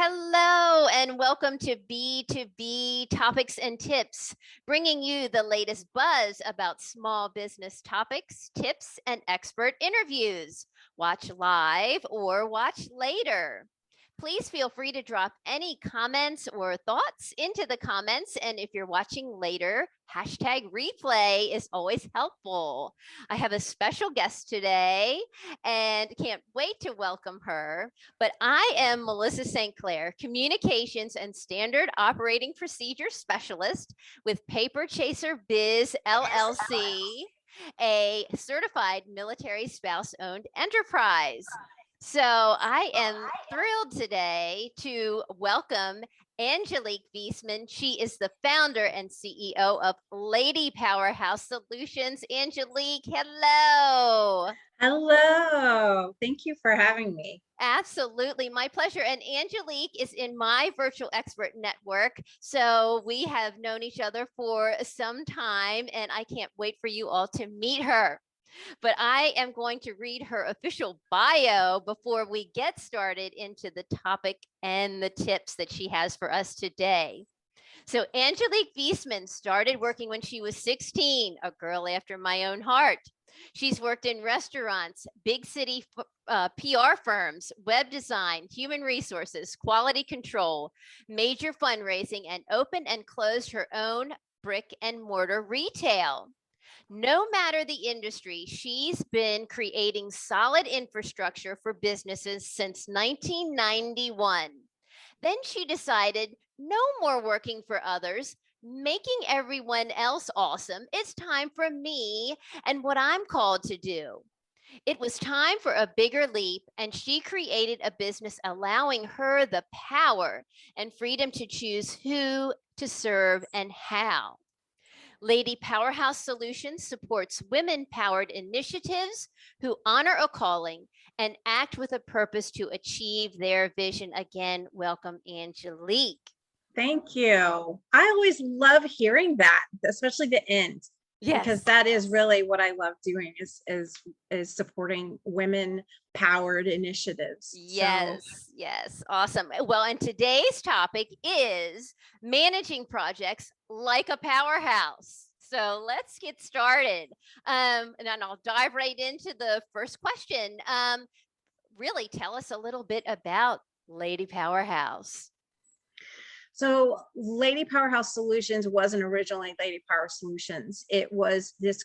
Hello and welcome to B2B Topics and Tips, bringing you the latest buzz about small business topics, tips, and expert interviews. Watch live or watch later. Please feel free to drop any comments or thoughts into the comments. And if you're watching later, hashtag replay is always helpful. I have a special guest today and can't wait to welcome her. But I am Melissa St. Clair, Communications and Standard Operating Procedure Specialist with Paper Chaser Biz LLC, a certified military spouse-owned enterprise. So I am thrilled today to welcome Angelic Veasman. She is the founder and CEO of Lady Powerhouse Solutions. Angelique, hello. Hello. Thank you for having me. Absolutely. My pleasure. And Angelique is in my virtual expert network. So we have known each other for some time, and I can't wait for you all to meet her. But I am going to read her official bio before we get started into the topic and the tips that she has for us today. So Angelic Veasman started working when she was 16, a girl after my own heart. She's worked in restaurants, big city PR firms, web design, human resources, quality control, major fundraising, and opened and closed her own brick and mortar retail. No matter the industry, she's been creating solid infrastructure for businesses since 1991. Then she decided no more working for others, making everyone else awesome. It's time for me and what I'm called to do. It was time for a bigger leap, and she created a business allowing her the power and freedom to choose who to serve and how. Lady Powerhouse Solutions supports women-powered initiatives who honor a calling and act with a purpose to achieve their vision. Again, welcome, Angelique. Thank you. I always love hearing that, especially the end, because that is really what I love doing is supporting women-powered initiatives. Yes, awesome. Well, and today's topic is managing projects like a powerhouse. So let's get started. And then I'll dive right into the first question. Really tell us a little bit about Lady Powerhouse. So Lady Powerhouse Solutions wasn't originally Lady Power Solutions. It was this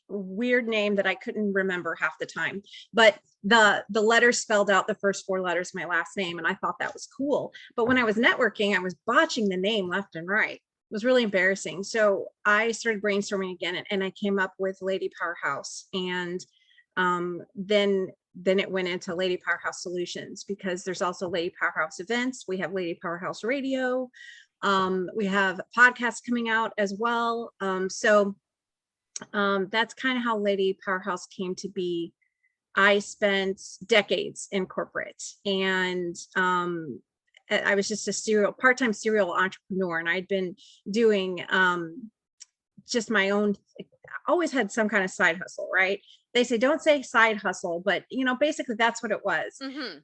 weird name that I couldn't remember half the time, but the letters spelled out the first four letters of my last name, and I thought that was cool. But when I was networking, I was botching the name left and right. It was really embarrassing. So I started brainstorming again, and I came up with Lady Powerhouse, and then it went into Lady Powerhouse Solutions, because there's also Lady Powerhouse events. We have Lady Powerhouse Radio. We have podcasts coming out as well. So that's kind of how Lady Powerhouse came to be. I spent decades in corporate, and I was just a part-time serial entrepreneur, and I'd been doing just my own, always had some kind of side hustle, right? They say, don't say side hustle, but basically that's what it was. Mm-hmm.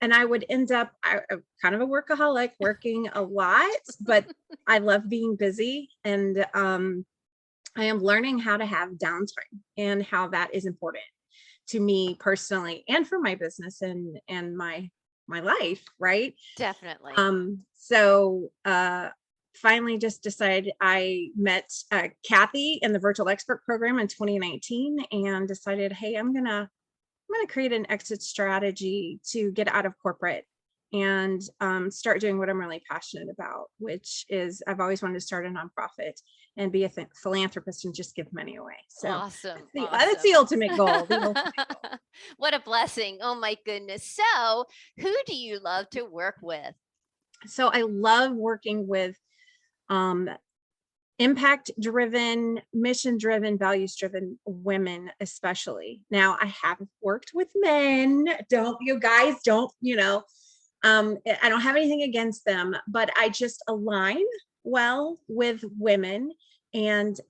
And I would end up kind of a workaholic, working a lot, but I love being busy. And I am learning how to have downtime and how that is important to me personally and for my business and my life, right? Definitely. So finally just decided. I met Kathy in the virtual expert program in 2019 and decided, hey, I'm gonna create an exit strategy to get out of corporate and start doing what I'm really passionate about, which is I've always wanted to start a nonprofit and be a philanthropist and just give money away. So awesome. That's the ultimate goal. What a blessing. Oh my goodness. So who do you love to work with? So I love working with impact driven, mission driven, values driven women, especially. Now I have worked with men. You guys don't, I don't have anything against them, but I just align well with women. And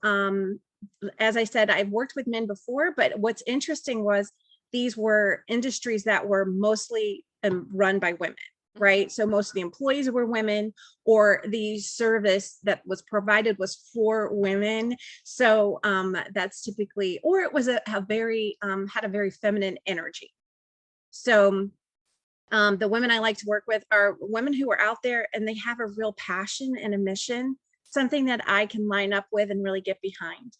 as I said, I've worked with men before, but what's interesting was these were industries that were mostly run by women. right? So most of the employees were women, or the service that was provided was for women. So that's typically, or it was a very, had a very feminine energy. So the women I like to work with are women who are out there and they have a real passion and a mission, something that I can line up with and really get behind.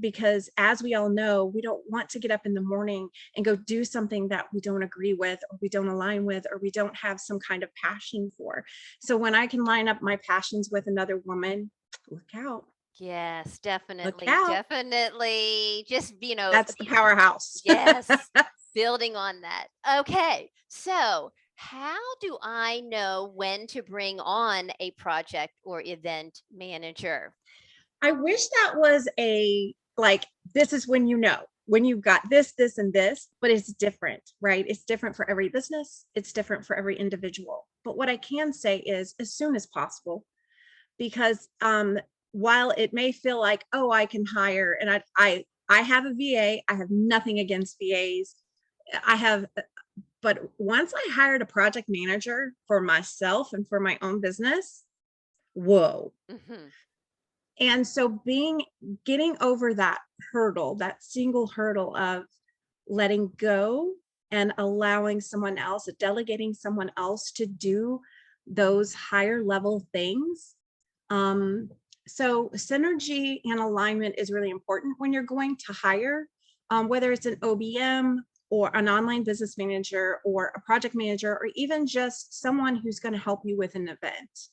Because as we all know, we don't want to get up in the morning and go do something that we don't agree with, or we don't align with, or we don't have some kind of passion for. So when I can line up my passions with another woman, look out, Yes, look definitely, out. definitely. Just, That's the powerhouse. yes, building on that. Okay, so how do I know when to bring on a project or event manager? I wish that was like, this is when you know, when you've got this, this, and this, but it's different, right? It's different for every business. It's different for every individual. But what I can say is as soon as possible, because while it may feel like, oh, I can hire, and I have a VA, I have nothing against VAs. I have, but once I hired a project manager for myself and for my own business, whoa. Hmm. And so getting over that hurdle, that single hurdle of letting go and allowing someone else, delegating someone else to do those higher level things. So synergy and alignment is really important when you're going to hire, whether it's an OBM or an online business manager or a project manager, or even just someone who's going to help you with an event.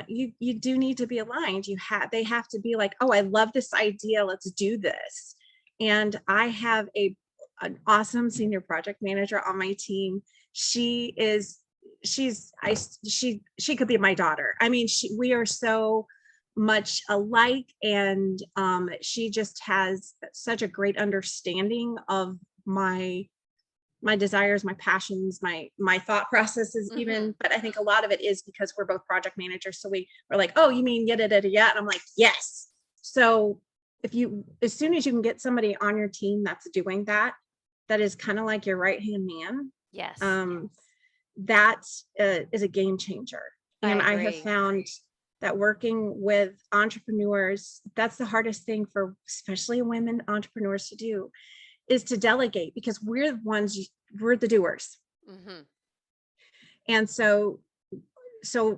You do need to be aligned. They have to be like, oh, I love this idea, let's do this. And I have an awesome senior project manager on my team. She could be my daughter. I mean, we are so much alike, and she just has such a great understanding of my desires, my passions, my thought processes even. But I think a lot of it is because we're both project managers. So we're like, oh, you mean yada yada yada? And I'm like, yes. So as soon as you can get somebody on your team that's doing that, that is kind of like your right-hand man. Yes. That is a game changer. And I have found that working with entrepreneurs, that's the hardest thing for especially women entrepreneurs to do, is to delegate, because we're the doers. And so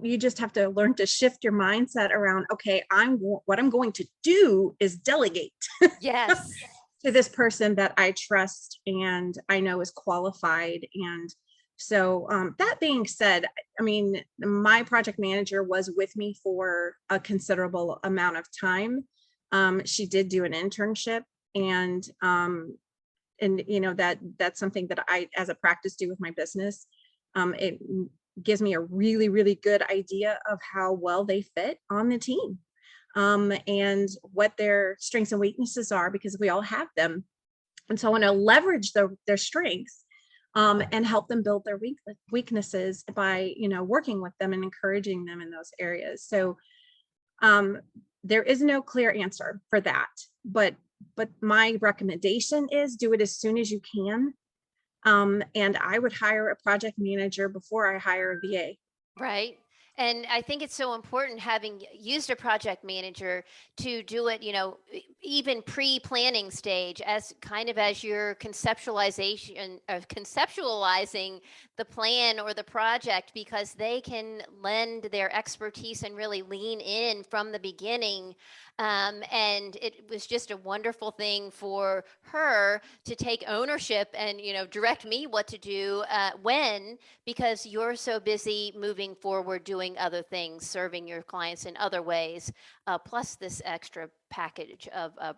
you just have to learn to shift your mindset around, okay, what I'm going to do is delegate. Yes. To this person that I trust and I know is qualified. And so that being said, I mean, my project manager was with me for a considerable amount of time. She did do an internship, and that's something that I, as a practice, do with my business. It gives me a really, really good idea of how well they fit on the team, and what their strengths and weaknesses are, because we all have them. And so I want to leverage their strengths, and help them build their weaknesses by, working with them and encouraging them in those areas. So there is no clear answer for that, but my recommendation is do it as soon as you can. And I would hire a project manager before I hire a VA. Right. And I think it's so important, having used a project manager, to do it, even pre-planning stage, as you're conceptualizing the plan or the project, because they can lend their expertise and really lean in from the beginning. And it was just a wonderful thing for her to take ownership and, direct me what to do, because you're so busy moving forward, doing other things, serving your clients in other ways, plus this extra package of a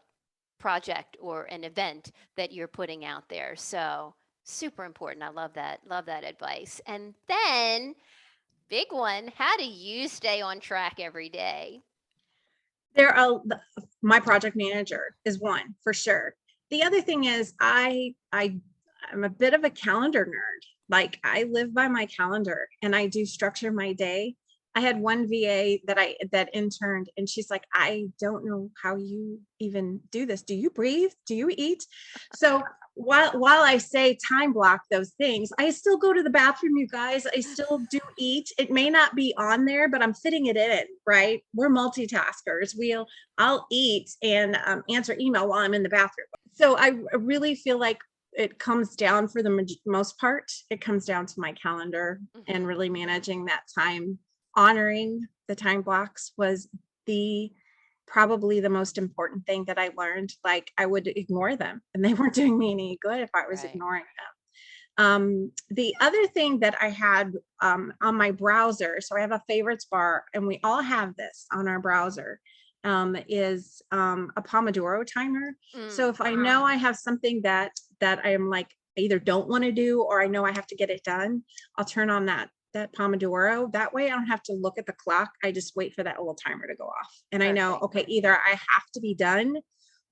project or an event that you're putting out there. So super important. I love that. Love that advice. And then, big one, how do you stay on track every day? My project manager is one for sure. The other thing is I'm a bit of a calendar nerd. Like, I live by my calendar and I do structure my day. I had one VA that interned, and she's like, I don't know how you even do this. Do you breathe? Do you eat? So while I say time block those things, I still go to the bathroom, you guys. I still do eat. It may not be on there, but I'm fitting it in, right? We're multitaskers. I'll eat and answer email while I'm in the bathroom. So I really feel like it comes down, for the most part, it comes down to my calendar and really managing that time. Honoring the time blocks was probably the most important thing that I learned. Like, I would ignore them and they weren't doing me any good if I was ignoring them. The other thing that I had on my browser, so I have a favorites bar, and we all have this on our browser, is a Pomodoro timer. So if I know I have something that I am like, either don't want to do, or I know I have to get it done, I'll turn on that Pomodoro. That way I don't have to look at the clock. I just wait for that little timer to go off. And I know, okay, either I have to be done,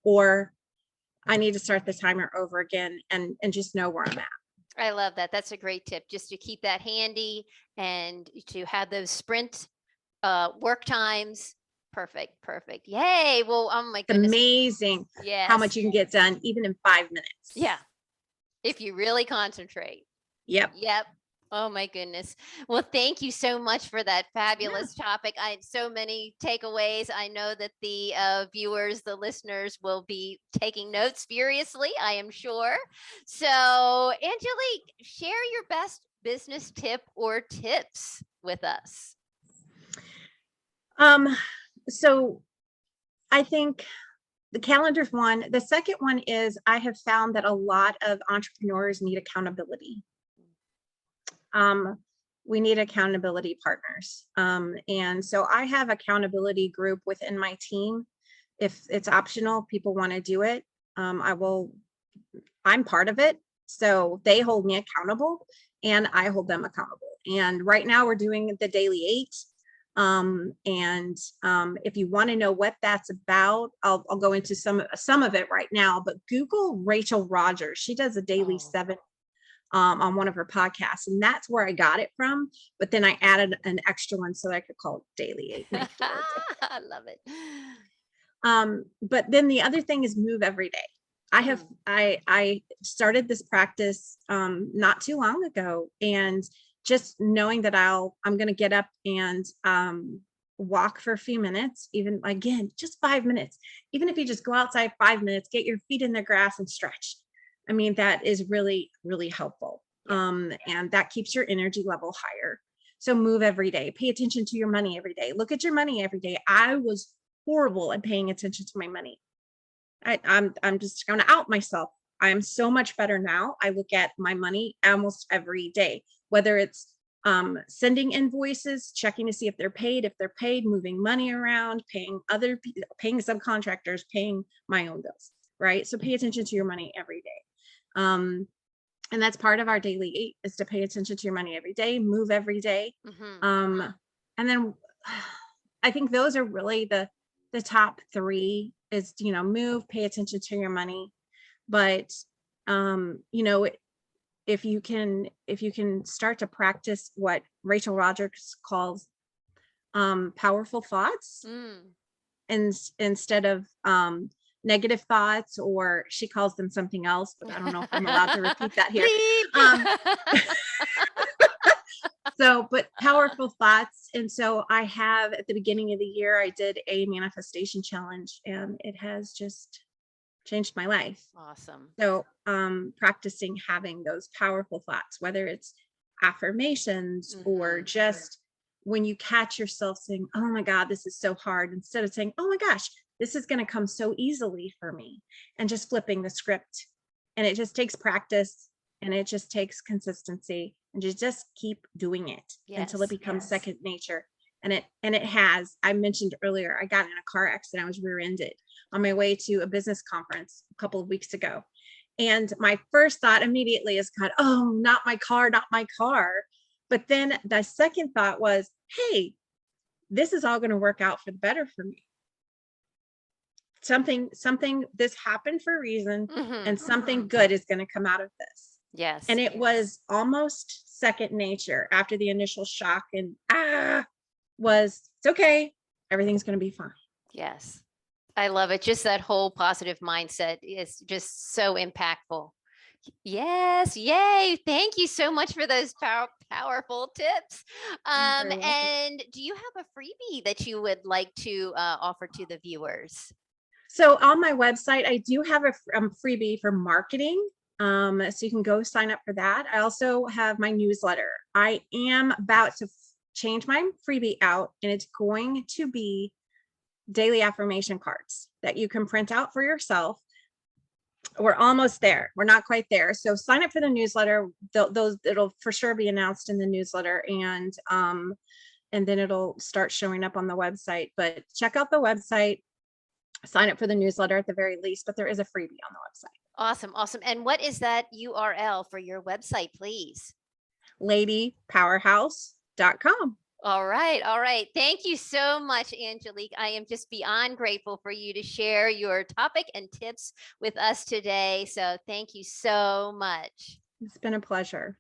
or I need to start the timer over again, and just know where I'm at. I love that. That's a great tip, just to keep that handy and to have those sprint work times. Perfect. Yay. Well, oh my goodness. Amazing how much you can get done even in 5 minutes. Yeah. If you really concentrate. Yep. Oh my goodness. Well, thank you so much for that fabulous topic. I had so many takeaways. I know that the viewers, the listeners, will be taking notes furiously, I am sure. So, Angelique, share your best business tip or tips with us. So I think the calendar's one. The second one is, I have found that a lot of entrepreneurs need accountability. We need accountability partners. And so I have accountability group within my team. If it's optional, people want to do it, I'm part of it. So they hold me accountable and I hold them accountable. And right now we're doing the daily 8. If you want to know what that's about, I'll go into some of it right now, but Google Rachel Rogers. She does a daily 7 on one of her podcasts, and that's where I got it from. But then I added an extra one so that I could call it daily 8. I love it. But then the other thing is move every day. I started this practice not too long ago, and just knowing that I'm going to get up and walk for a few minutes, even again, just 5 minutes. Even if you just go outside 5 minutes, get your feet in the grass and stretch. I mean, that is really, really helpful. And that keeps your energy level higher. So move every day, pay attention to your money every day. Look at your money every day. I was horrible at paying attention to my money. I'm just going to out myself. I am so much better now. I look at my money almost every day, whether it's sending invoices, checking to see if they're paid, moving money around, paying other people, paying subcontractors, paying my own bills, right? So pay attention to your money every day. And that's part of our daily 8, is to pay attention to your money every day, move every day. And then I think those are really the top 3 is, move, pay attention to your money. But, if you can start to practice what Rachel Rogers calls powerful thoughts, and instead of negative thoughts, or she calls them something else, but I don't know if I'm allowed to repeat that here. But powerful thoughts. And so I have, at the beginning of the year, I did a manifestation challenge, and it has just changed my life. Awesome. So practicing having those powerful thoughts, whether it's affirmations or just when you catch yourself saying, oh my God, this is so hard, instead of saying, oh my gosh, this is going to come so easily for me, and just flipping the script. And it just takes practice, and it just takes consistency, and you just keep doing it until it becomes second nature. And it has. I mentioned earlier, I got in a car accident. I was rear-ended on my way to a business conference a couple of weeks ago. And my first thought immediately is, God, oh, not my car. But then the second thought was, hey, this is all going to work out for the better for me. Something, this happened for a reason, and something good is going to come out of this. Yes. And it was almost second nature after the initial shock and was, it's okay. Everything's going to be fine. Yes. I love it. Just that whole positive mindset is just so impactful. Yes. Yay. Thank you so much for those powerful tips. You're very welcome. And do you have a freebie that you would like to offer to the viewers? So on my website, I do have a freebie for marketing. So you can go sign up for that. I also have my newsletter. I am about to change my freebie out, and it's going to be daily affirmation cards that you can print out for yourself. We're almost there. We're not quite there. So sign up for the newsletter. Those it'll for sure be announced in the newsletter, and then it'll start showing up on the website. But check out the website, sign up for the newsletter at the very least, but there is a freebie on the website. Awesome. Awesome. And what is that URL for your website, please? ladypowerhouse.com. All right. All right. Thank you so much, Angelique. I am just beyond grateful for you to share your topic and tips with us today. So thank you so much. It's been a pleasure.